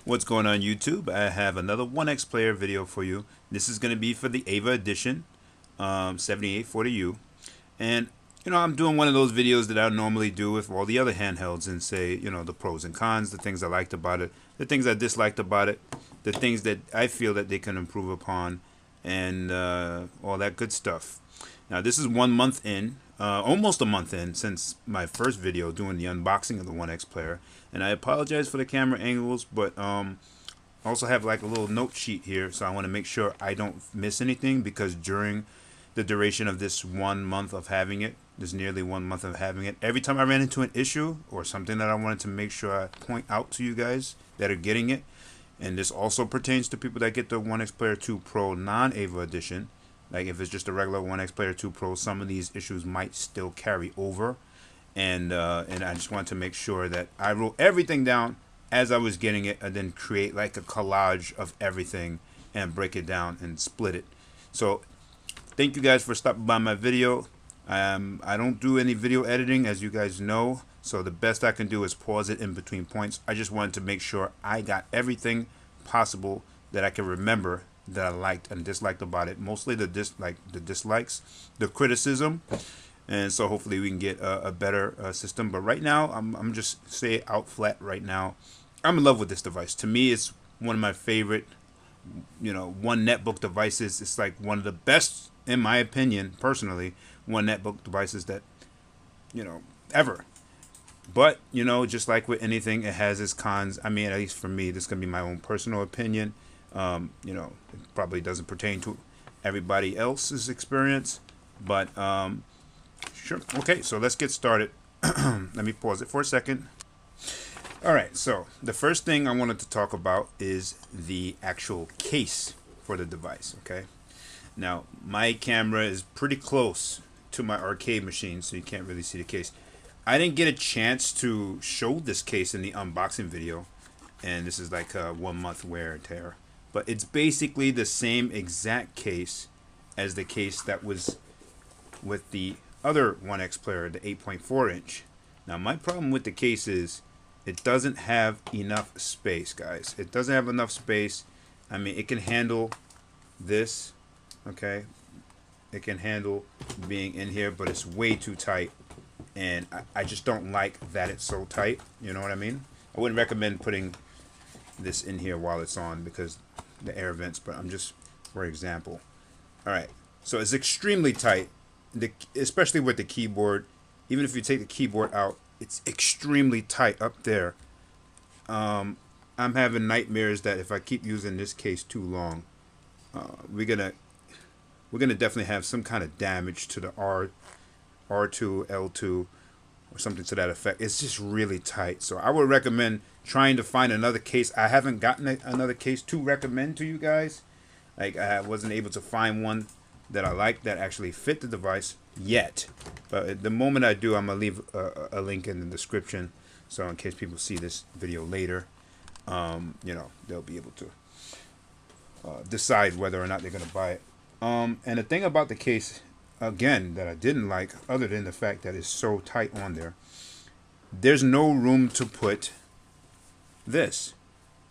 What's going on YouTube? I have another OneXplayer video for you. This is going to be for the Eva Edition 7840U. And I'm doing one of those videos that I normally do with all the other handhelds and say, the pros and cons, the things I liked about it, the things I disliked about it, the things that I feel that they can improve upon, and all that good stuff. Now this is 1 month in, almost a month in since my first video doing the unboxing of the OneXplayer, and I apologize for the camera angles, but I also have like a little note sheet here, so I want to make sure I don't miss anything, because during the duration of this 1 month of having it, this nearly 1 month of having it, every time I ran into an issue or something that I wanted to make sure I point out to you guys that are getting it, and this also pertains to people that get the OneXplayer 2 Pro non-Eva Edition. Like if it's just a regular OneXplayer 2 Pro, some of these issues might still carry over, and I just wanted to make sure that I wrote everything down as I was getting it, and then create like a collage of everything and break it down and split it. So thank you guys for stopping by my video. I don't do any video editing, as you guys know, so the best I can do is pause it in between points. I just wanted to make sure I got everything possible that I can remember that I liked and disliked about it. Mostly the dislikes, the criticism, and so hopefully we can get a better system. But right now, I'm just say out flat right now, I'm in love with this device. To me, it's one of my favorite, one netbook devices. It's like one of the best, in my opinion, personally, one netbook devices that, ever. But, just like with anything, it has its cons. I mean, at least for me, this is going to be my own personal opinion. It probably doesn't pertain to everybody else's experience, but sure. Okay, so let's get started. Let me pause it for a second. Alright, so the first thing I wanted to talk about is the actual case for the device. Okay, now my camera is pretty close to my arcade machine, so you can't really see the case. I didn't get a chance to show this case in the unboxing video, and this is like a 1 month wear and tear. But it's basically the same exact case as the case that was with the other OneXplayer, the 8.4 inch. Now my problem with the case is it doesn't have enough space, guys. It doesn't have enough space. I mean, it can handle this, okay? It can handle being in here, but it's way too tight. And I just don't like that it's so tight. You know what I mean? I wouldn't recommend putting this in here while it's on, because the air vents, but I'm just for example. Alright, so it's extremely tight, especially with the keyboard. Even if you take the keyboard out, it's extremely tight up there. I'm having nightmares that if I keep using this case too long, we're gonna definitely have some kind of damage to the R2, L2, or something to that effect. It's just really tight. So I would recommend trying to find another case. I haven't gotten another case to recommend to you guys. Like, I wasn't able to find one that I like that actually fit the device yet. But the moment I do, I'm gonna leave a link in the description, so in case people see this video later, they'll be able to decide whether or not they're gonna buy it. And the thing about the case, again, that I didn't like, other than the fact that it's so tight on there, there's no room to put this.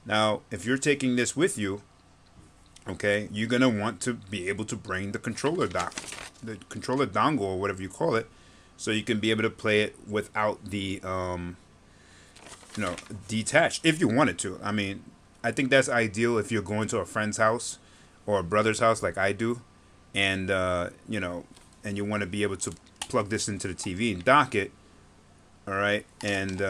Now, if you're taking this with you, okay, you're gonna want to be able to bring the controller dongle, or whatever you call it, so you can be able to play it without the detached, if you wanted to. I mean, I think that's ideal if you're going to a friend's house or a brother's house like I do, and and you want to be able to plug this into the TV and dock it. All right, and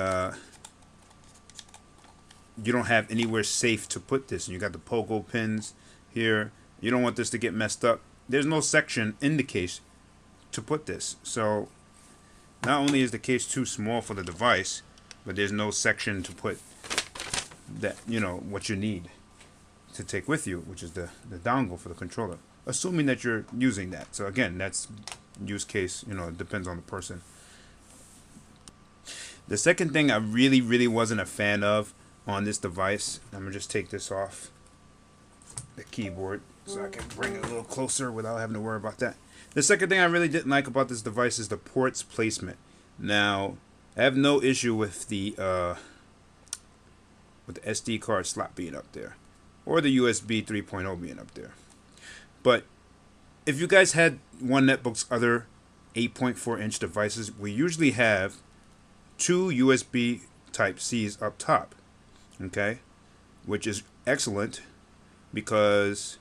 you don't have anywhere safe to put this, and you got the pogo pins here. You don't want this to get messed up. There's no section in the case to put this. So not only is the case too small for the device, but there's no section to put that, what you need to take with you, which is the dongle for the controller, assuming that you're using that. So again, that's use case, it depends on the person. The second thing I really wasn't a fan of on this device, I'm gonna just take this off the keyboard so I can bring it a little closer without having to worry about that. The second thing I really didn't like about this device is the ports placement. Now, I have no issue with the with the SD card slot being up there, or the USB 3.0 being up there. But if you guys had One Netbook's other 8.4-inch devices, we usually have two USB Type-Cs up top, okay, which is excellent because,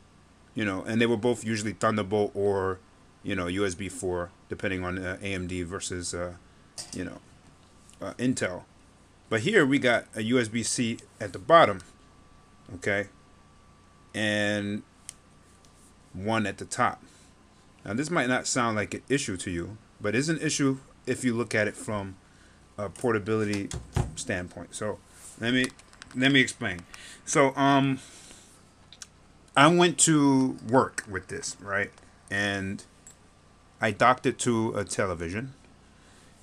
and they were both usually Thunderbolt or, USB 4, depending on AMD versus, Intel. But here we got a USB-C at the bottom, okay, and one at the top. Now this might not sound like an issue to you, but it's an issue if you look at it from a portability standpoint. So let me explain. So I went to work with this, right? And I docked it to a television,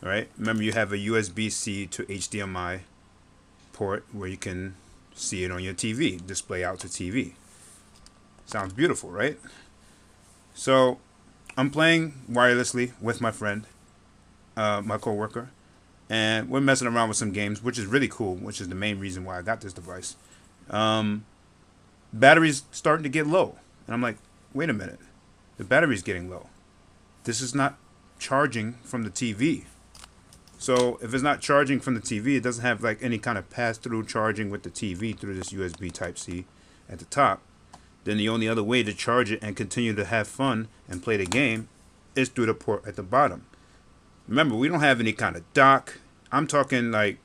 right? Remember, you have a USB-C to HDMI port where you can see it on your TV, display out to TV. Sounds beautiful, right? So I'm playing wirelessly with my friend, my coworker, and we're messing around with some games, which is really cool, which is the main reason why I got this device. Battery's starting to get low, and I'm like, wait a minute, the battery's getting low. This is not charging from the TV. So if it's not charging from the TV, it doesn't have like any kind of pass-through charging with the TV through this USB Type-C at the top. Then the only other way to charge it and continue to have fun and play the game is through the port at the bottom. Remember, we don't have any kind of dock. I'm talking like,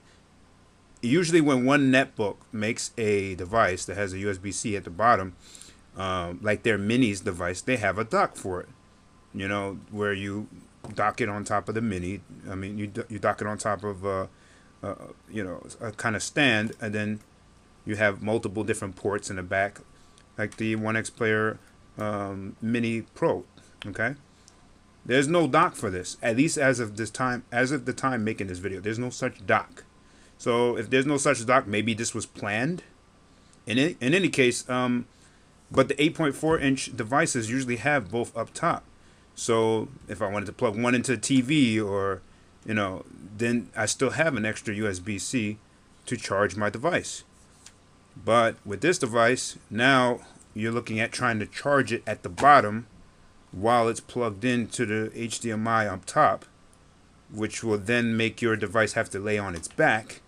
usually when One Netbook makes a device that has a USB-C at the bottom, like their Mini's device, they have a dock for it. Where you dock it on top of the Mini. I mean, you dock it on top of a kind of stand, and then you have multiple different ports in the back, like the OneXplayer Mini Pro. Okay, there's no dock for this, at least as of the time making this video. There's no such dock. So if there's no such dock, maybe this was planned. In any case, but the 8.4-inch devices usually have both up top. So if I wanted to plug one into TV or, then I still have an extra USB-C to charge my device. But with this device, now you're looking at trying to charge it at the bottom while it's plugged into the HDMI up top, which will then make your device have to lay on its back,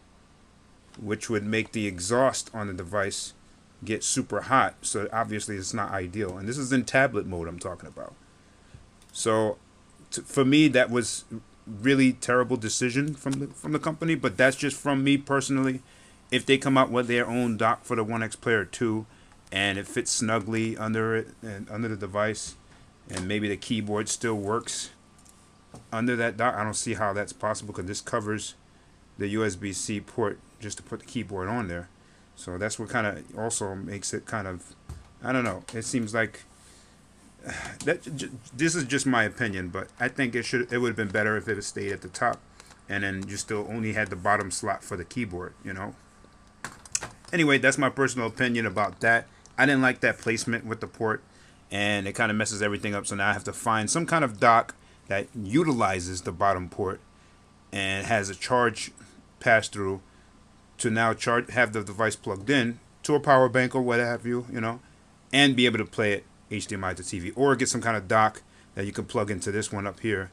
which would make the exhaust on the device get super hot. So obviously it's not ideal. And this is in tablet mode I'm talking about. So for me, that was really terrible decision from the company, but that's just from me personally. If they come out with their own dock for the OneXplayer 2 and it fits snugly under it and under the device, and maybe the keyboard still works under that dock, I don't see how that's possible because this covers the USB-C port just to put the keyboard on there. So that's what kind of also makes it kind of, I don't know, it seems like this is just my opinion, but I think it would have been better if it had stayed at the top and then you still only had the bottom slot for the keyboard, Anyway, that's my personal opinion about that. I didn't like that placement with the port, and it kind of messes everything up. So now I have to find some kind of dock that utilizes the bottom port and has a charge pass-through to now have the device plugged in to a power bank or what have you, and be able to play it HDMI to TV, or get some kind of dock that you can plug into this one up here,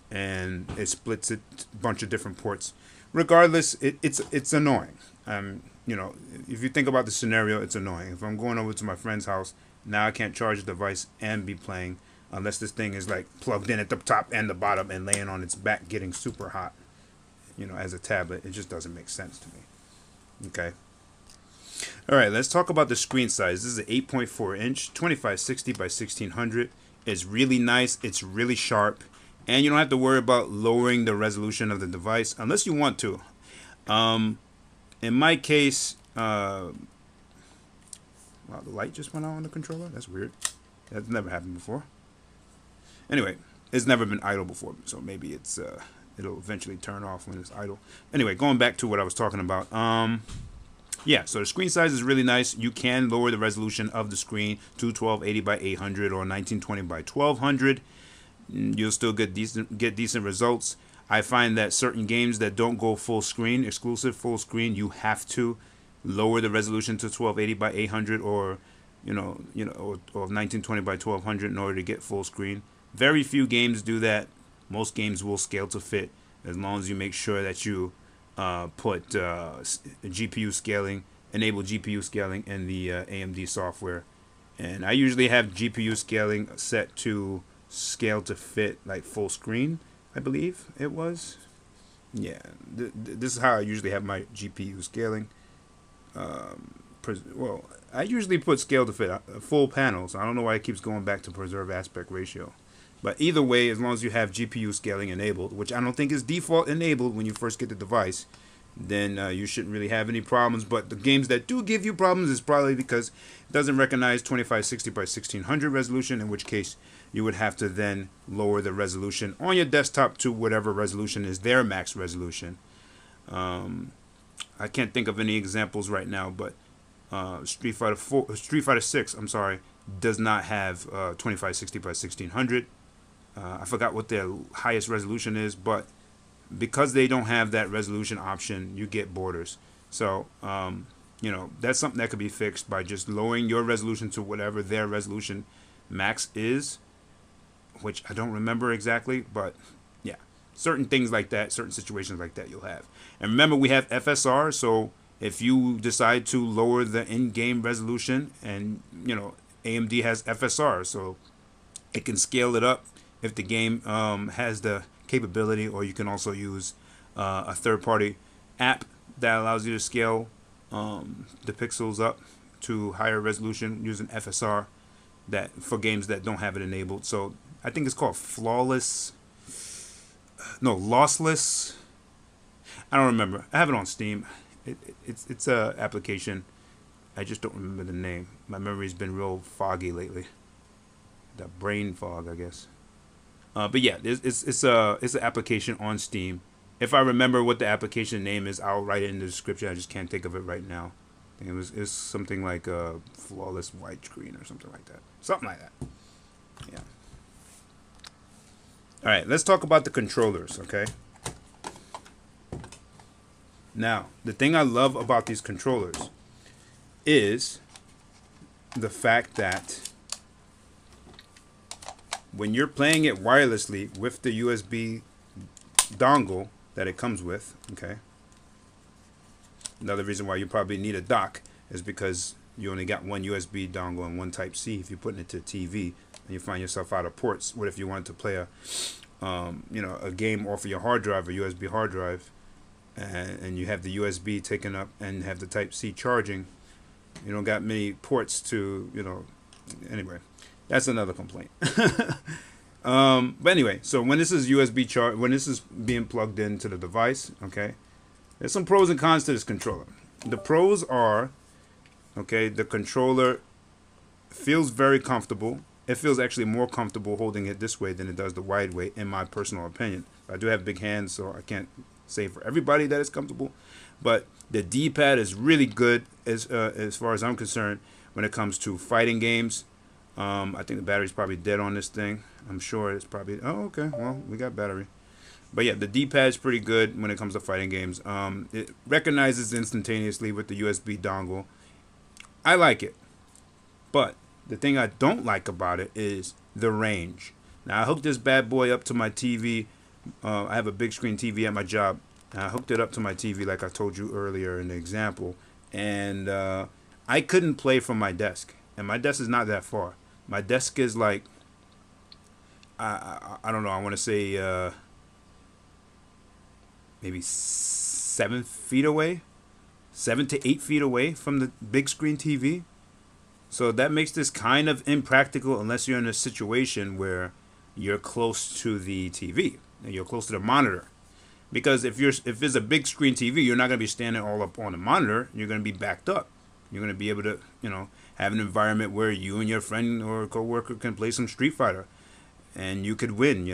and it splits it a bunch of different ports. Regardless, it's annoying. If you think about the scenario, it's annoying. If I'm going over to my friend's house, now I can't charge the device and be playing unless this thing is like plugged in at the top and the bottom and laying on its back getting super hot, as a tablet. It just doesn't make sense to me. Okay. All right, let's talk about the screen size. This is an 8.4-inch, 2560 by 1600. It's really nice. It's really sharp. And you don't have to worry about lowering the resolution of the device unless you want to. In my case, wow, the light just went out on the controller. That's weird. That's never happened before. Anyway, it's never been idle before, so maybe it'll eventually turn off when it's idle. Anyway, going back to what I was talking about. Yeah, so the screen size is really nice. You can lower the resolution of the screen to 1280 by 800 or 1920 by 1200. You'll still get decent results. I find that certain games that don't go full screen, exclusive full screen, you have to lower the resolution to 1280 by 800 or or 1920 by 1200 in order to get full screen. Very few games do that. Most games will scale to fit as long as you make sure that you put GPU scaling, enable GPU scaling in the AMD software. And I usually have GPU scaling set to scale to fit like full screen, I believe it was. Yeah, this is how I usually have my GPU scaling. Well, I usually put scale to fit full panels. I don't know why it keeps going back to preserve aspect ratio. But either way, as long as you have GPU scaling enabled, which I don't think is default enabled when you first get the device, then you shouldn't really have any problems. But the games that do give you problems is probably because it doesn't recognize 2560 by 1600 resolution, in which case you would have to then lower the resolution on your desktop to whatever resolution is their max resolution. I can't think of any examples right now, but Street Fighter 6, I'm sorry, does not have 2560 by 1600. I forgot what their highest resolution is, but because they don't have that resolution option, you get borders. So, that's something that could be fixed by just lowering your resolution to whatever their resolution max is, which I don't remember exactly, but yeah, certain things like that, certain situations like that you'll have. And remember, we have FSR, so if you decide to lower the in-game resolution, and AMD has FSR, so it can scale it up if the game has the capability, or you can also use a third-party app that allows you to scale the pixels up to higher resolution using FSR that for games that don't have it enabled. So I think it's called Lossless. I don't remember. I have it on Steam. It's a application. I just don't remember the name. My memory's been real foggy lately. The brain fog, I guess. But yeah, it's an application on Steam. If I remember what the application name is, I'll write it in the description. I just can't think of it right now. I think it's something like a flawless widescreen or something like that. Something like that. Yeah. All right, let's talk about the controllers, okay? Now, the thing I love about these controllers is the fact that when you're playing it wirelessly with the USB dongle that it comes with, okay? Another reason why you probably need a dock is because you only got one USB dongle and one Type-C if you're putting it to TV, and you find yourself out of ports. What if you wanted to play a game off of your hard drive, a USB hard drive, and you have the USB taken up and have the Type-C charging? You don't got many ports to, anyway. That's another complaint. But anyway, so when this is when this is being plugged into the device, okay, there's some pros and cons to this controller. The pros are, okay, the controller feels very comfortable. It feels actually more comfortable holding it this way than it does the wide way, in my personal opinion. I do have big hands, so I can't say for everybody that it's comfortable. But the D-pad is really good as far as I'm concerned when it comes to fighting games. I think the battery's probably dead on this thing. I'm sure it's probably... Oh, okay. Well, we got battery. But yeah, the D-pad's pretty good when it comes to fighting games. It recognizes instantaneously with the USB dongle. I like it. But the thing I don't like about it is the range. Now, I hooked this bad boy up to my TV. I have a big screen TV at my job. I hooked it up to my TV like I told you earlier in the example. And I couldn't play from my desk. And my desk is not that far. My desk is like, I don't know, I want to say maybe 7 feet away, 7 to 8 feet away from the big screen TV. So that makes this kind of impractical unless you're in a situation where you're close to the TV and you're close to the monitor. Because if it's a big screen TV, you're not going to be standing all up on the monitor. You're going to be backed up. You're going to be able to, have an environment where you and your friend or coworker can play some Street Fighter, and you could win.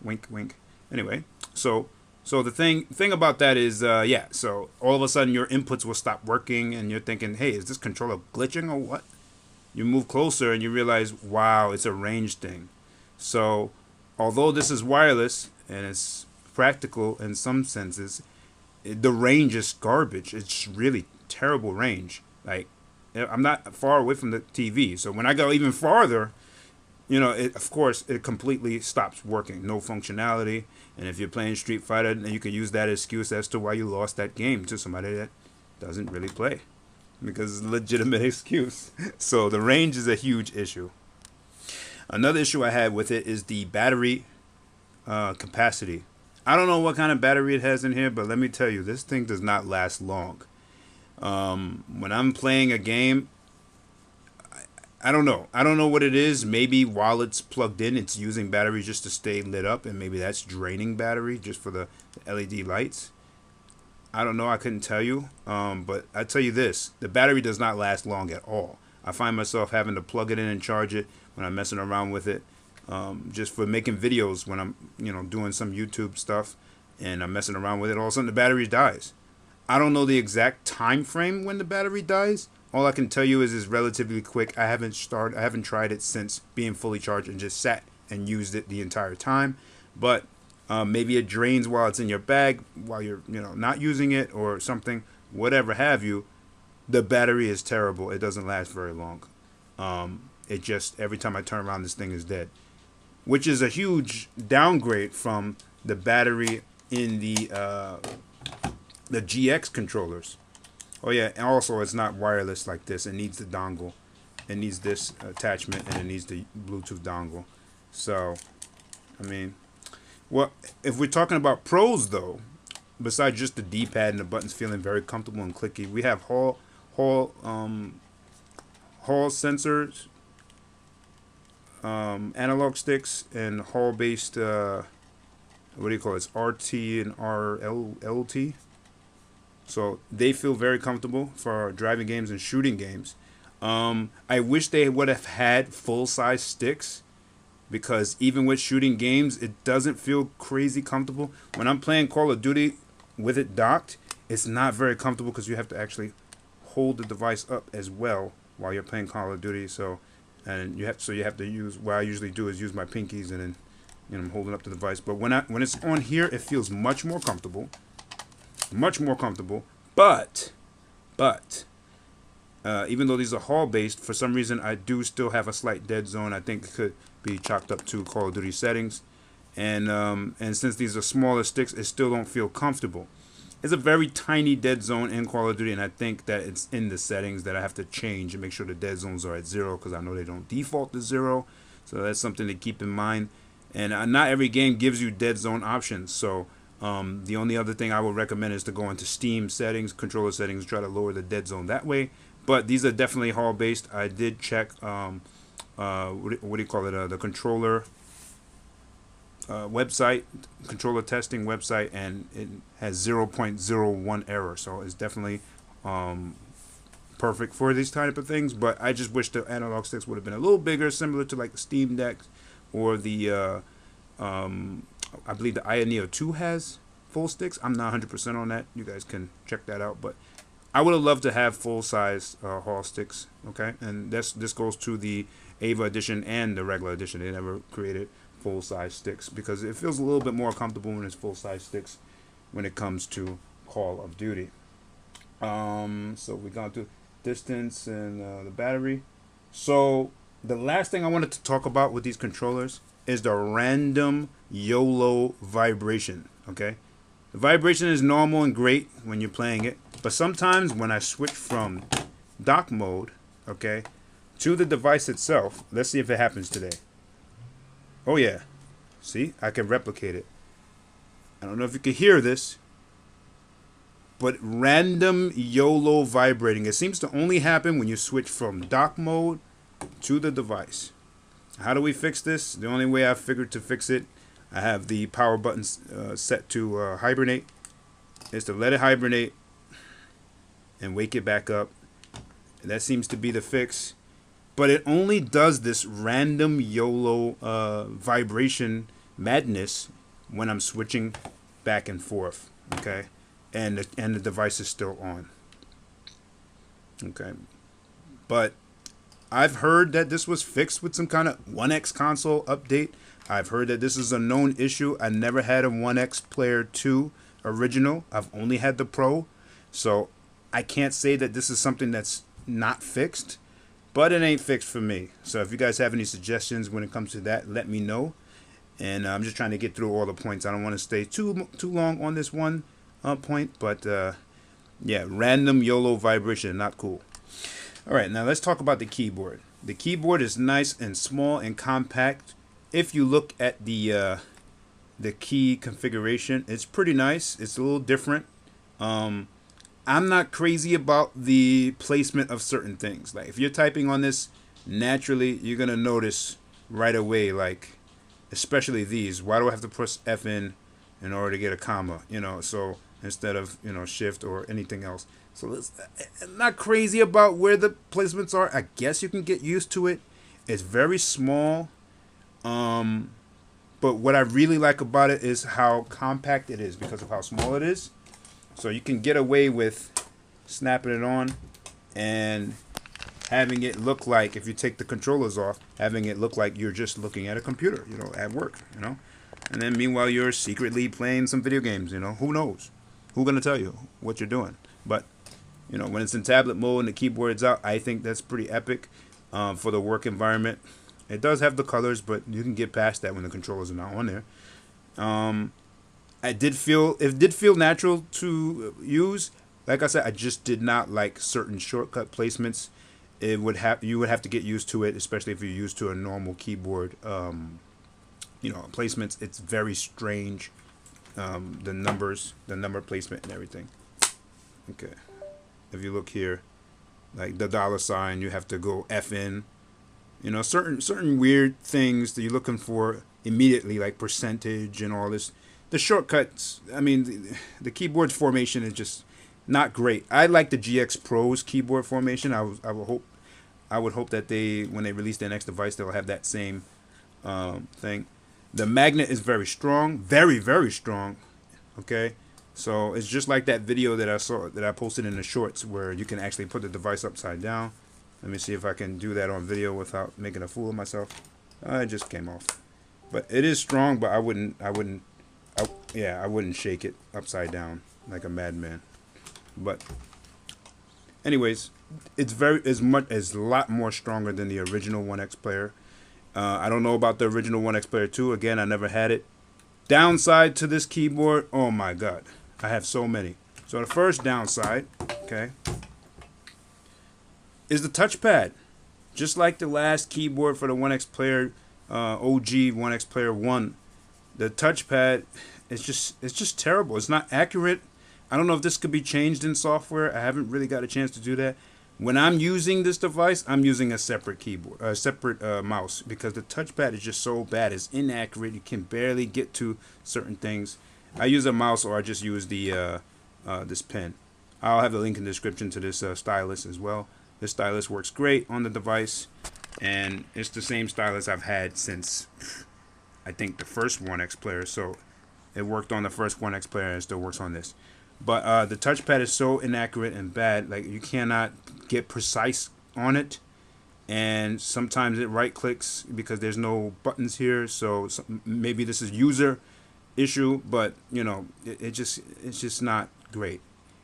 Wink, wink. Anyway, so the thing about that is, yeah. So all of a sudden your inputs will stop working, and you're thinking, hey, is this controller glitching or what? You move closer and you realize, wow, it's a range thing. So although this is wireless and it's practical in some senses, the range is garbage. It's really terrible range. Like, I'm not far away from the TV, so when I go even farther, you know, of course, it completely stops working. No functionality. And if you're playing Street Fighter, then you can use that excuse as to why you lost that game to somebody that doesn't really play, because it's a legitimate excuse. So the range is a huge issue. Another issue I had with it is the battery capacity. I don't know what kind of battery it has in here, but let me tell you, this thing does not last long. When I'm playing a game, I don't know. I don't know what it is. Maybe while it's plugged in, it's using battery just to stay lit up, and maybe that's draining battery just for the LED lights. I don't know. I couldn't tell you. But I tell you this, the battery does not last long at all. I find myself having to plug it in and charge it when I'm messing around with it, just for making videos when I'm, you know, doing some YouTube stuff and I'm messing around with it. All of a sudden the battery dies. I don't know the exact time frame when the battery dies. All I can tell you is it's relatively quick. I haven't tried it since being fully charged and just sat and used it the entire time. But maybe it drains while it's in your bag, while you're, you know, not using it or something, whatever have you. The battery is terrible. It doesn't last very long. It just, every time I turn around, this thing is dead, which is a huge downgrade from the battery in the GX controllers. Oh yeah, and also it's not wireless like this. It needs the dongle. It needs this attachment, and it needs the Bluetooth dongle. So, I mean, well, if we're talking about pros though, besides just the D-pad and the buttons feeling very comfortable and clicky, we have Hall sensors, analog sticks, and Hall-based what do you call it? It's RT and RLT. So they feel very comfortable for driving games and shooting games. I wish they would have had full-size sticks, because even with shooting games, it doesn't feel crazy comfortable. When I'm playing Call of Duty with it docked, it's not very comfortable because you have to actually hold the device up as well while you're playing Call of Duty. So you have to use, what I usually do is use my pinkies, and then, you know, I'm holding up the device. But when it's on here, it feels much more comfortable. Much more comfortable, but even though these are Hall based, for some reason I do still have a slight dead zone. I think it could be chalked up to Call of Duty settings, and since these are smaller sticks, it still don't feel comfortable. It's a very tiny dead zone in Call of Duty, and I think that it's in the settings that I have to change and make sure the dead zones are at 0, because I know they don't default to 0. So that's something to keep in mind. And not every game gives you dead zone options, so the only other thing I would recommend is to go into Steam settings, controller settings, try to lower the dead zone that way. But these are definitely Hall based. I did check what do you call it, the controller website, controller testing website, and it has 0.01 error. So it's definitely perfect for these type of things. But I just wish the analog sticks would have been a little bigger, similar to like the Steam Deck or the I believe the Ioneo 2 has full sticks. I'm not 100% on that. You guys can check that out. But I would have loved to have full-size Hall sticks. Okay, and this goes to the Eva Edition and the regular edition. They never created full-size sticks because it feels a little bit more comfortable when it's full-size sticks when it comes to Call of Duty. So we got to distance and the battery. So the last thing I wanted to talk about with these controllers is the random YOLO vibration. Okay, the vibration is normal and great when you're playing it, but sometimes when I switch from dock mode, okay, to the device itself, let's see if it happens today. Oh yeah, see, I can replicate it. I don't know if you can hear this, but random YOLO vibrating. It seems to only happen when you switch from dock mode to the device. How do we fix this? The only way I've figured to fix it, I have the power buttons set to hibernate, is to let it hibernate and wake it back up. And that seems to be the fix. But it only does this random YOLO vibration madness when I'm switching back and forth. Okay, and the device is still on. Okay, but I've heard that this was fixed with some kind of OneXConsole update. I've heard that this is a known issue. I never had a OneXplayer 2 original. I've only had the Pro. So I can't say that this is something that's not fixed, but it ain't fixed for me. So if you guys have any suggestions when it comes to that, let me know. And I'm just trying to get through all the points. I don't want to stay too long on this one point, but yeah, random YOLO vibration, not cool. All right, now let's talk about the keyboard. The keyboard is nice and small and compact. If you look at the key configuration, it's pretty nice. It's a little different. I'm not crazy about the placement of certain things. Like if you're typing on this naturally, you're gonna notice right away, like especially these. Why do I have to press F in order to get a comma? You know, so instead of, you know, shift or anything else. So I'm not crazy about where the placements are. I guess you can get used to it. It's very small. But what I really like about it is how compact it is because of how small it is. So you can get away with snapping it on and having it look like, if you take the controllers off, having it look like you're just looking at a computer, you know, at work, you know. And then meanwhile you're secretly playing some video games, you know. Who knows? Who's gonna tell you what you're doing? But you know, when it's in tablet mode and the keyboard's out, I think that's pretty epic for the work environment. It does have the colors, but you can get past that when the controllers are not on there. It did feel natural to use. Like I said, I just did not like certain shortcut placements. You would have to get used to it, especially if you're used to a normal keyboard. You know, placements. It's very strange. The number placement and everything. Okay, if you look here, like the $, you have to go F in. You know, certain weird things that you're looking for immediately, like percentage and all this. The shortcuts, I mean, the keyboard formation is just not great. I like the GX Pro's keyboard formation. I would hope that when they release their next device, they'll have that same thing. The magnet is very strong, very, very strong. Okay, so it's just like that video that I posted in the shorts where you can actually put the device upside down. Let me see if I can do that on video without making a fool of myself. It just came off, but it is strong. But I wouldn't shake it upside down like a madman. But anyways, it's a lot more stronger than the original OneXplayer. I don't know about the original OneXplayer 2. Again, I never had it. Downside to this keyboard, oh my god, I have so many. So the first downside, okay, is the touchpad. Just like the last keyboard for the OneXplayer, OG OneXplayer 1, the touchpad is just terrible. It's not accurate. I don't know if this could be changed in software. I haven't really got a chance to do that. When I'm using this device, I'm using a separate keyboard, a separate mouse, because the touchpad is just so bad. It's inaccurate. You can barely get to certain things. I use a mouse, or I just use the this pen. I'll have a link in the description to this stylus as well. This stylus works great on the device, and it's the same stylus I've had since I think the first OneXplayer. So it worked on the first OneXplayer and it still works on this. But the touchpad is so inaccurate and bad, like you cannot get precise on it, and sometimes it right clicks because there's no buttons here. So maybe this is user issue, but you know, it's just not great.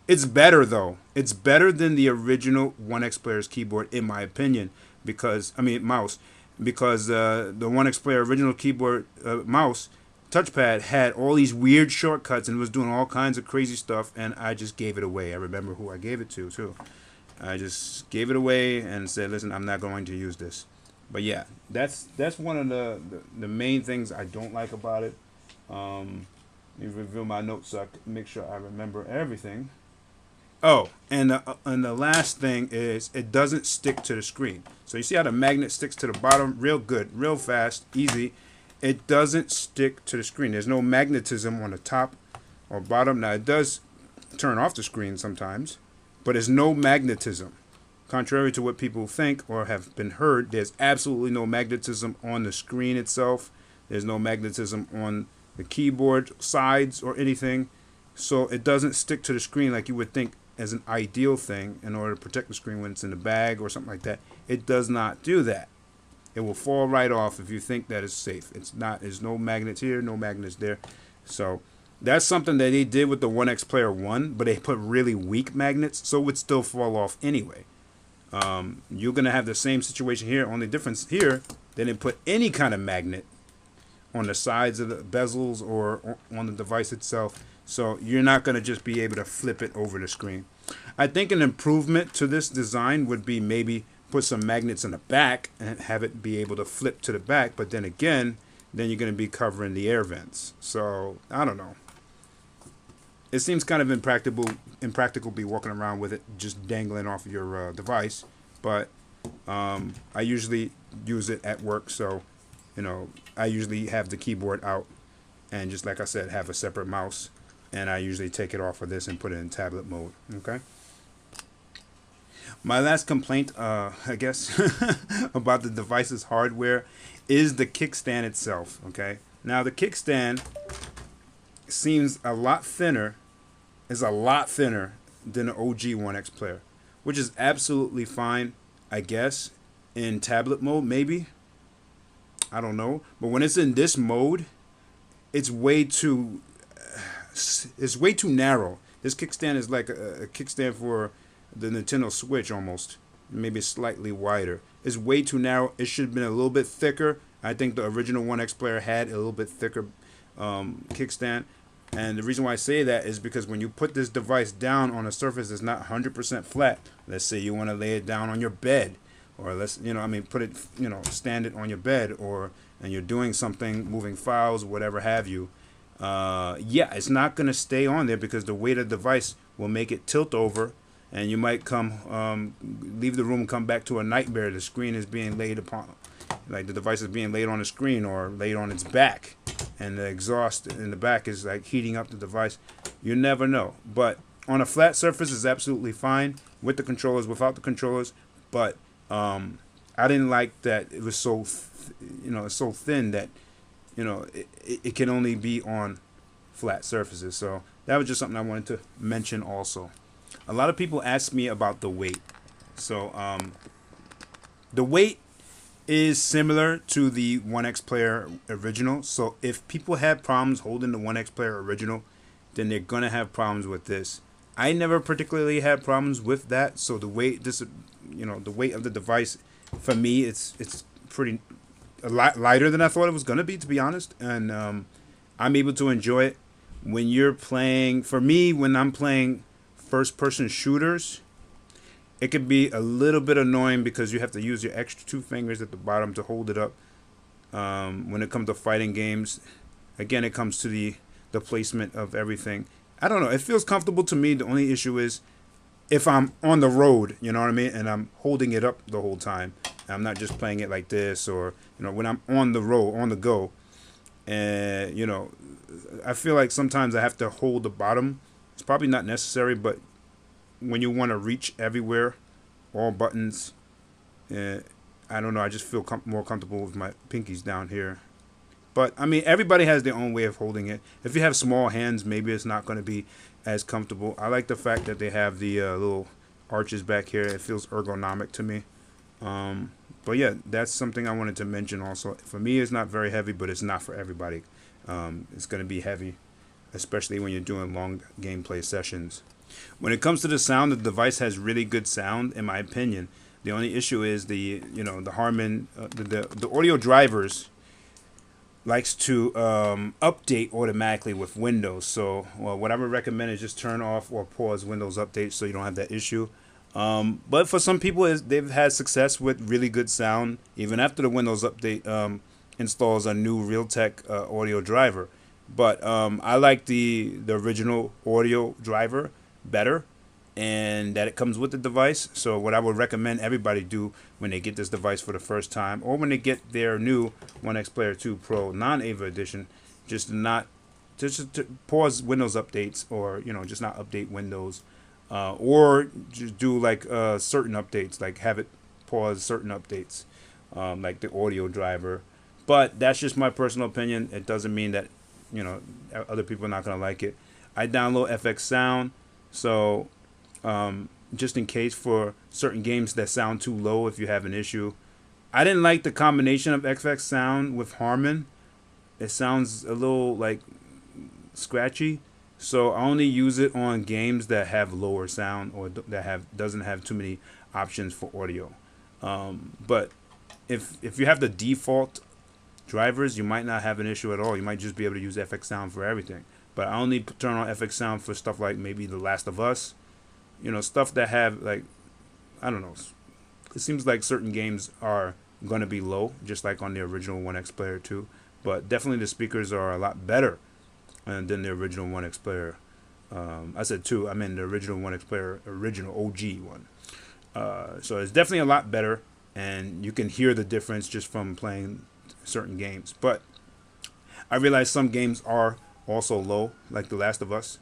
It's better though. It's better than the original OneXplayer's keyboard in my opinion, because mouse, because the OneXplayer original keyboard mouse touchpad had all these weird shortcuts and was doing all kinds of crazy stuff, and I just gave it away. I remember who I gave it to too. I just gave it away and said, listen, I'm not going to use this. But yeah, that's one of the main things I don't like about it. Let me review my notes so I can make sure I remember everything. Oh, and the last thing is it doesn't stick to the screen. So you see how the magnet sticks to the bottom? Real good, real fast, easy. It doesn't stick to the screen. There's no magnetism on the top or bottom. Now, it does turn off the screen sometimes, but there's no magnetism. Contrary to what people think or have been heard, there's absolutely no magnetism on the screen itself. There's no magnetism on the keyboard sides or anything. So it doesn't stick to the screen like you would think as an ideal thing in order to protect the screen when it's in the bag or something like that. It does not do that. It will fall right off if you think that it's safe. It's not. There's no magnets here, no magnets there. So That's something that they did with the OneXplayer 1, but they put really weak magnets, so it would still fall off anyway. You're going to have the same situation here. Only difference here, they didn't put any kind of magnet on the sides of the bezels or on the device itself. So you're not going to just be able to flip it over the screen. I think an improvement to this design would be maybe put some magnets in the back and have it be able to flip to the back. But then again, then you're going to be covering the air vents. So I don't know. It seems kind of impractical to be walking around with it just dangling off of your device. But I usually use it at work, so I usually have the keyboard out and, just like I said, have a separate mouse, and I usually take it off of this and put it in tablet mode. Okay. My last complaint, I guess, about the device's hardware is the kickstand itself. Okay. Now the kickstand seems a lot thinner, than the OG OneXplayer, which is absolutely fine, I guess, in tablet mode, maybe. I don't know. But when it's in this mode, it's way too narrow. This kickstand is like a kickstand for the Nintendo Switch almost. Maybe slightly wider. It's way too narrow. It should have been a little bit thicker. I think the original OneXplayer had a little bit thicker kickstand. And the reason why I say that is because when you put this device down on a surface that's not 100% flat, let's say you want to lay it down on your bed, or put it, stand it on your bed, and you're doing something, moving files, whatever have you. Yeah, it's not going to stay on there because the weight of the device will make it tilt over, and you might leave the room and come back to a nightmare. The screen is being laid upon, like the device is being laid on the screen or laid on its back, and the exhaust in the back is like heating up the device. You never know. But on a flat surface is absolutely fine with the controllers, without the controllers. But I didn't like that it was so so thin that it can only be on flat surfaces. So that was just something I wanted to mention also. A lot of people ask me about the weight. So the weight is similar to the OneXplayer original. So if people have problems holding the OneXplayer original, then they're gonna have problems with this. I never particularly had problems with that. So the weight, the weight of the device, for me, it's pretty a lot lighter than I thought it was gonna be, to be honest. And I'm able to enjoy it when you're playing. For me, when I'm playing first-person shooters, it could be a little bit annoying because you have to use your extra 2 fingers at the bottom to hold it up. When it comes to fighting games, again, it comes to the placement of everything. I don't know. It feels comfortable to me. The only issue is if I'm on the road, you know what I mean, and I'm holding it up the whole time. I'm not just playing it like this, or when I'm on the road, on the go, and I feel like sometimes I have to hold the bottom. It's probably not necessary, but when you want to reach everywhere, all buttons, I don't know, I just feel more comfortable with my pinkies down here. But I mean, everybody has their own way of holding it. If you have small hands, maybe it's not going to be as comfortable. I like the fact that they have the little arches back here. It feels ergonomic to me. But yeah, that's something I wanted to mention also. For me, it's not very heavy, but it's not for everybody. It's going to be heavy, especially when you're doing long gameplay sessions. When it comes to the sound, the device has really good sound, in my opinion. The only issue is the Harman, the audio drivers likes to update automatically with Windows. So what I would recommend is just turn off or pause Windows update so you don't have that issue. But for some people, they've had success with really good sound even after the Windows update installs a new Realtek audio driver. But I like the original audio driver better, and that it comes with the device. So what I would recommend everybody do when they get this device for the first time, or when they get their new OneXplayer 2 Pro non-Eva Edition, just to pause Windows updates, or just not update Windows, or just do like certain updates, like have it pause certain updates, like the audio driver. But that's just my personal opinion. It doesn't mean that other people are not gonna like it. I download FX Sound, so just in case for certain games that sound too low, if you have an issue. I didn't like the combination of FX Sound with Harman. It sounds a little like scratchy. So I only use it on games that have lower sound or that doesn't have too many options for audio. But if you have the default drivers, you might not have an issue at all. You might just be able to use FX Sound for everything. But I only turn on FX Sound for stuff like maybe The Last of Us, stuff that have like, I don't know. It seems like certain games are going to be low, just like on the original Onexplayer too. But definitely the speakers are a lot better than the original OneXplayer. I said two. I mean the original OneXplayer, original OG one. So it's definitely a lot better, and you can hear the difference just from playing certain games. But I realize some games are also low, like The Last of Us,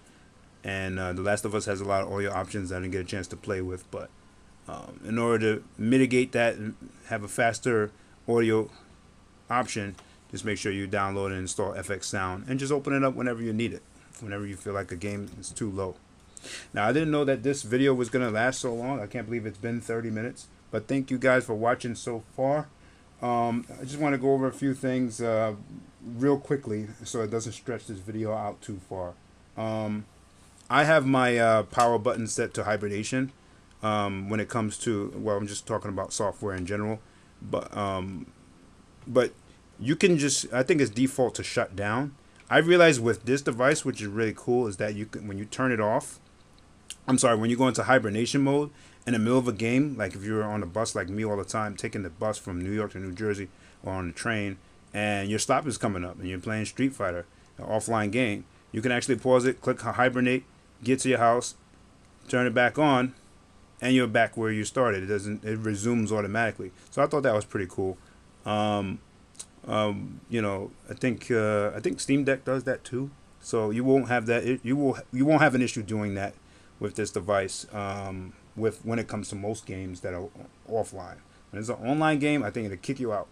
and The Last of Us has a lot of audio options I didn't get a chance to play with. But in order to mitigate that and have a faster audio option, just make sure you download and install FX Sound and just open it up whenever you need it, whenever you feel like a game is too low. Now, I didn't know that this video was going to last so long. I can't believe it's been 30 minutes. But thank you guys for watching so far. I just want to go over a few things real quickly so it doesn't stretch this video out too far. I have my power button set to hibernation when it comes to, well, I'm just talking about software in general. But you can just, I think it's default to shut down. I realized with this device, which is really cool, is that you can, when you turn it off, when you go into hibernation mode in the middle of a game, like if you're on a bus like me all the time, taking the bus from New York to New Jersey, or on the train, and your stop is coming up and you're playing Street Fighter, an offline game, you can actually pause it, click hibernate, get to your house, turn it back on, and you're back where you started. It resumes automatically. So I thought that was pretty cool. I think Steam Deck does that too. So you won't have that. You won't have an issue doing that with this device. When it comes to most games that are offline. When it's an online game, I think it'll kick you out.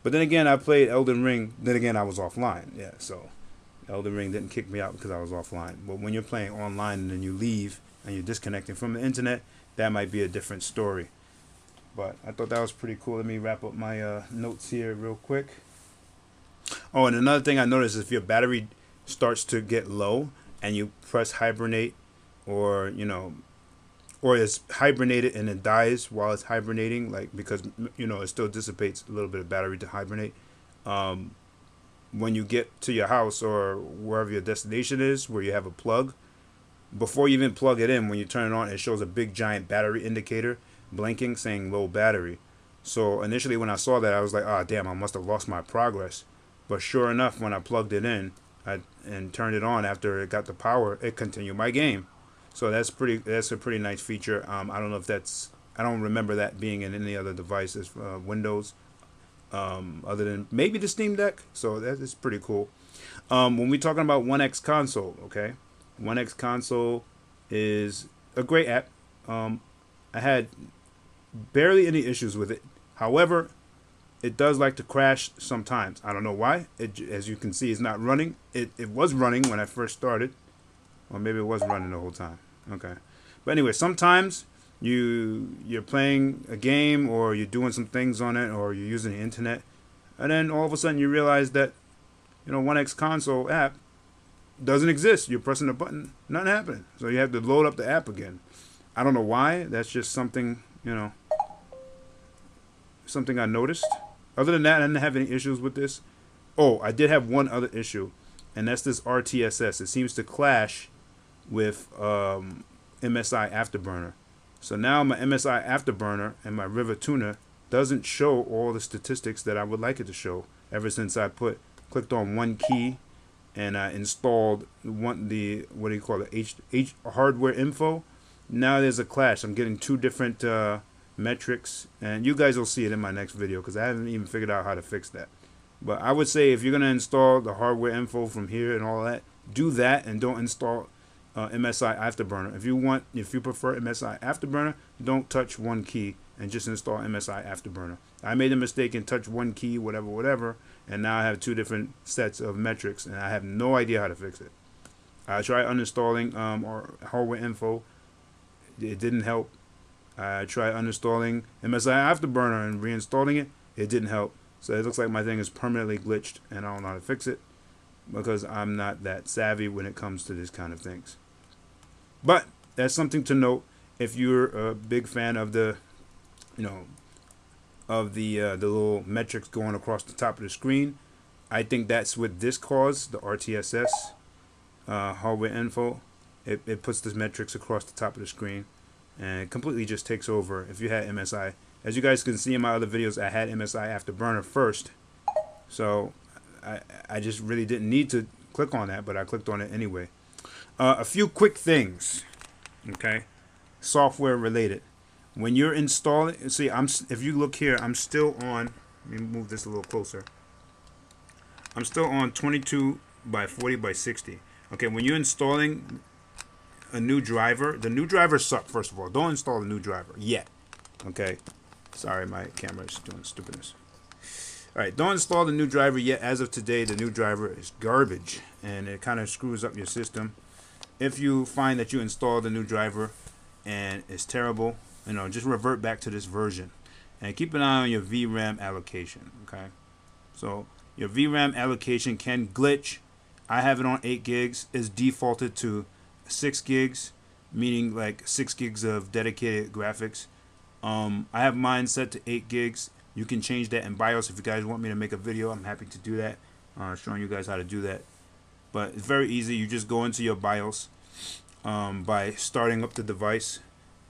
But then again, I played Elden Ring. Then again, I was offline. Yeah, so Elden Ring didn't kick me out because I was offline. But when you're playing online and then you leave and you're disconnecting from the internet, that might be a different story. But I thought that was pretty cool. Let me wrap up my notes here real quick. Oh, and another thing I noticed is if your battery starts to get low and you press hibernate, or it's hibernated and it dies while it's hibernating, like because it still dissipates a little bit of battery to hibernate. When you get to your house or wherever your destination is, where you have a plug, before you even plug it in, when you turn it on, it shows a big giant battery indicator blinking saying low battery. So initially when I saw that, I was like, oh damn, I must have lost my progress. But sure enough, when I plugged it in and turned it on after it got the power, it continued my game. So that's a pretty nice feature. I don't know if I don't remember that being in any other devices, Windows, other than maybe the Steam Deck. So that is pretty cool. When we're talking about OneXConsole, okay, OneXConsole is a great app. I had barely any issues with it. However, it does like to crash sometimes. I don't know why. As you can see, it's not running. It was running when I first started. Or maybe it was running the whole time. Okay. But anyway, sometimes you're playing a game or you're doing some things on it or you're using the internet, and then all of a sudden you realize that OneXConsole app doesn't exist. You're pressing a button, nothing happening. So you have to load up the app again. I don't know why. That's just something, something I noticed. Other than that, I didn't have any issues with this. Oh, I did have one other issue, and that's this RTSS. It seems to clash with MSI Afterburner. So now my MSI Afterburner and my River Tuner doesn't show all the statistics that I would like it to show ever since I clicked on one key and I installed hardware info. Now there's a clash. I'm getting two different metrics, and you guys will see it in my next video because I haven't even figured out how to fix that. But I would say if you're going to install the hardware info from here and all that, do that and don't install MSI Afterburner. If you prefer MSI Afterburner, don't touch one key and just install MSI Afterburner. I made a mistake and touched one key, whatever, and now I have two different sets of metrics, and I have no idea how to fix it. I tried uninstalling hardware info. It didn't help. I tried uninstalling MSI Afterburner and reinstalling it. It didn't help. So it looks like my thing is permanently glitched, and I don't know how to fix it. because I'm not that savvy when it comes to this kind of things. But that's something to note if you're a big fan of the, you know, of the little metrics going across the top of the screen. I think that's what this caused, the RTSS hardware info. It puts the metrics across the top of the screen and it completely just takes over. If you had MSI, as you guys can see in my other videos, I had MSI afterburner first, so I just really didn't need to click on that, but I clicked on it anyway. A few quick things, okay, software related. When you're installing, see, if you look here, I'm still on. Let me move this a little closer. I'm still on 22 by 40 by 60. Okay, when you're installing a new driver, the new drivers suck. First of all, don't install a new driver yet. Okay, sorry, my camera is doing stupidness. All right, don't install the new driver yet. As of today, the new driver is garbage, and it kind of screws up your system. If you find that you install the new driver and it's terrible, you know, just revert back to this version, and keep an eye on your VRAM allocation. Okay, so your VRAM allocation can glitch. I have it on 8 gigs. It's defaulted to 6 gigs, meaning like 6 gigs of dedicated graphics. I have mine set to 8 gigs. You can change that in BIOS if you guys want me to make a video. I'm happy to do that, showing you guys how to do that. But it's very easy. You just go into your BIOS by starting up the device,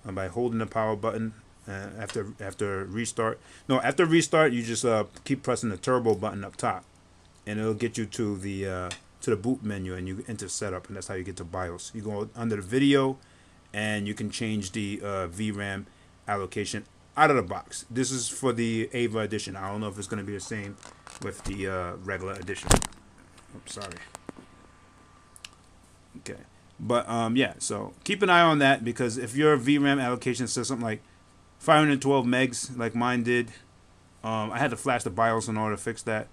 by holding the power button after restart. No, after restart, you just keep pressing the turbo button up top, and it'll get you to the boot menu, and you enter setup, and that's how you get to BIOS. You go under the video, and you can change the VRAM allocation out of the box. This is for the Eva edition. I don't know if it's going to be the same with the regular edition. Oops, sorry. Okay, but yeah, so keep an eye on that, because if your VRAM allocation says something like 512 megs like mine did, I had to flash the BIOS in order to fix that,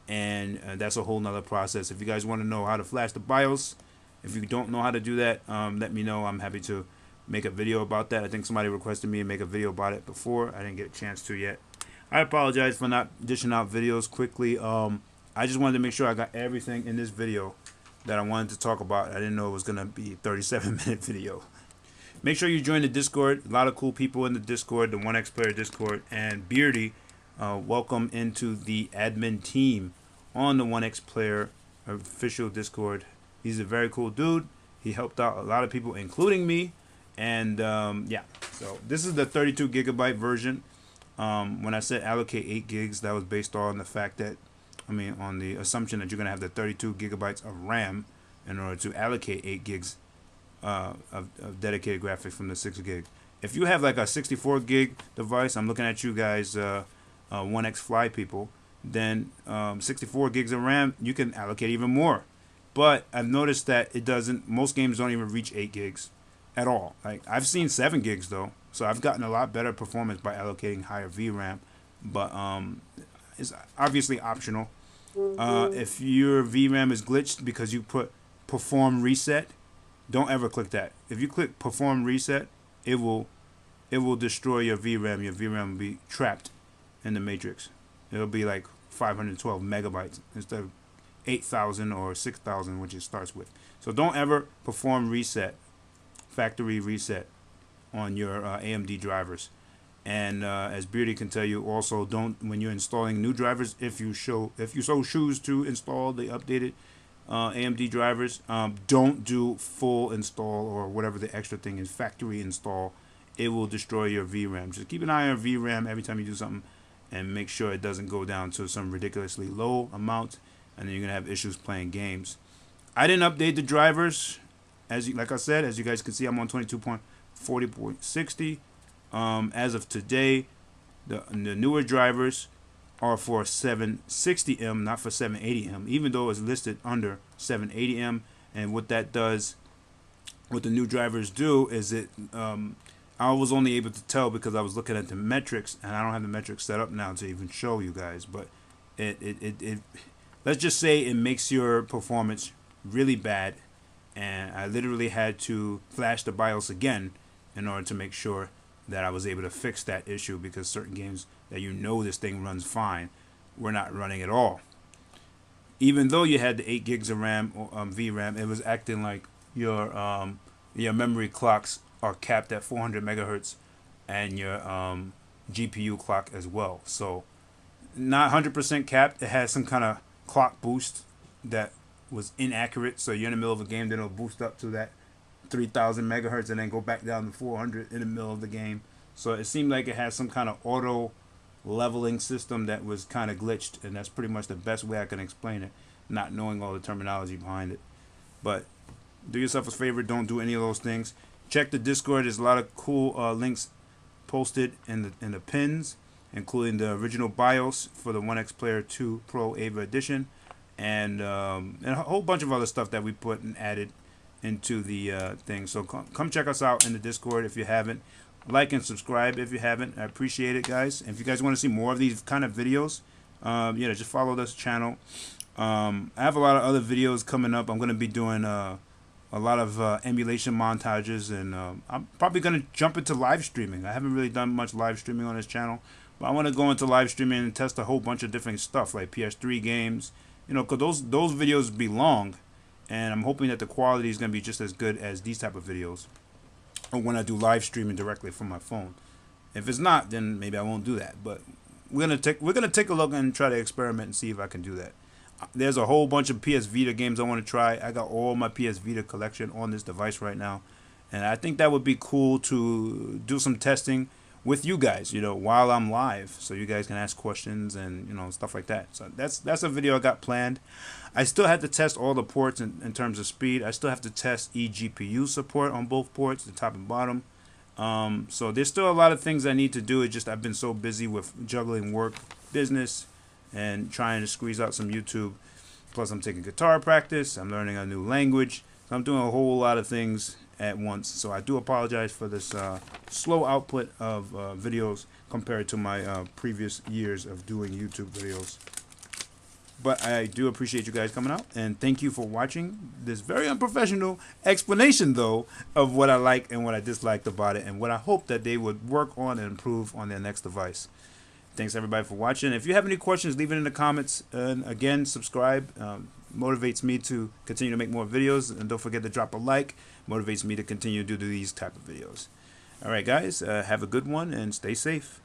and that's a whole nother process. If you guys want to know how to flash the BIOS, if you don't know how to do that, let me know. I'm happy to make a video about that. I think somebody requested me to make a video about it before. I didn't get a chance to yet. I apologize for not dishing out videos quickly. I just wanted to make sure I got everything in this video that I wanted to talk about. I didn't know it was going to be a 37-minute video. Make sure you join the Discord. A lot of cool people in the Discord, the OneXplayer Discord. And Beardy, welcome into the admin team on the OneXplayer official Discord. He's a very cool dude. He helped out a lot of people, including me. And yeah, so this is the 32 gigabyte version. When I said allocate 8 gigs, that was based on the fact that, on the assumption that you're going to have the 32 gigabytes of RAM in order to allocate 8 gigs of dedicated graphics from the 6 gig. If you have like a 64 gig device, I'm looking at you guys, 1XFly people, then 64 gigs of RAM, you can allocate even more. But I've noticed that it doesn't, most games don't even reach 8 gigs at all. Like, I've seen 7 gigs though, so I've gotten a lot better performance by allocating higher VRAM, but it's obviously optional. If your VRAM is glitched because you put perform reset, don't ever click that. If you click perform reset, it will destroy your VRAM. Your VRAM will be trapped in the matrix. It'll be like 512 megabytes instead of 8,000 or 6,000, which it starts with. So don't ever perform reset, factory reset on your AMD drivers. And as Beardy can tell you, also don't, when you're installing new drivers, if you so choose to install the updated AMD drivers, don't do full install or whatever the extra thing is, factory install. It will destroy your VRAM. Just keep an eye on VRAM every time you do something, and make sure it doesn't go down to some ridiculously low amount, and then you're gonna have issues playing games. I didn't update the drivers, like I said, as you guys can see, I'm on 22.40.60. As of today, the newer drivers are for 760M, not for 780M, even though it's listed under 780M. And what that does, what the new drivers do, is I was only able to tell because I was looking at the metrics, and I don't have the metrics set up now to even show you guys, but it let's just say it makes your performance really bad, and I literally had to flash the BIOS again in order to make sure that I was able to fix that issue, because certain games that this thing runs fine were not running at all. even though you had the 8 gigs of RAM or VRAM, it was acting like your memory clocks are capped at 400 megahertz, and your GPU clock as well. So not 100% capped. It has some kind of clock boost that was inaccurate. So you're in the middle of a game, then it'll boost up to that 3000 megahertz and then go back down to 400 in the middle of the game. So it seemed like it has some kind of auto leveling system that was kind of glitched, and that's pretty much the best way I can explain it, not knowing all the terminology behind it. But do yourself a favor, don't do any of those things. Check the Discord. There's a lot of cool links posted in the pins, including the original BIOS for the Onexplayer 2 Pro Eva Edition, and a whole bunch of other stuff that we put and added into the thing. So come check us out in the Discord if you haven't. Like and subscribe if you haven't. I appreciate it, guys. And if you guys want to see more of these kind of videos, just follow this channel. I have a lot of other videos coming up. I'm going to be doing a lot of emulation montages, and I'm probably going to jump into live streaming. I haven't really done much live streaming on this channel, but I want to go into live streaming and test a whole bunch of different stuff like PS3 games, because those videos be long, and I'm hoping that the quality is going to be just as good as these type of videos, or when I do live streaming directly from my phone. If it's not, then maybe I won't do that. But we're gonna take a look and try to experiment and see if I can do that. There's a whole bunch of PS Vita games I want to try. I got all my PS Vita collection on this device right now, and I think that would be cool to do some testing with you guys, while I'm live, so you guys can ask questions and stuff like that. So that's a video I got planned. I still have to test all the ports in terms of speed. I still have to test eGPU support on both ports, the top and bottom. So there's still a lot of things I need to do. It's just I've been so busy with juggling work, business, and trying to squeeze out some YouTube. Plus I'm taking guitar practice. I'm learning a new language. So I'm doing a whole lot of things at once. So I do apologize for this slow output of videos compared to my previous years of doing YouTube videos. But I do appreciate you guys coming out, and thank you for watching this very unprofessional explanation, though, of what I like and what I disliked about it, and what I hope that they would work on and improve on their next device. Thanks everybody for watching. If you have any questions, leave it in the comments. And again, subscribe. Motivates me to continue to make more videos, and don't forget to drop a like. Motivates me to continue to do these type of videos. All right, guys, have a good one and stay safe.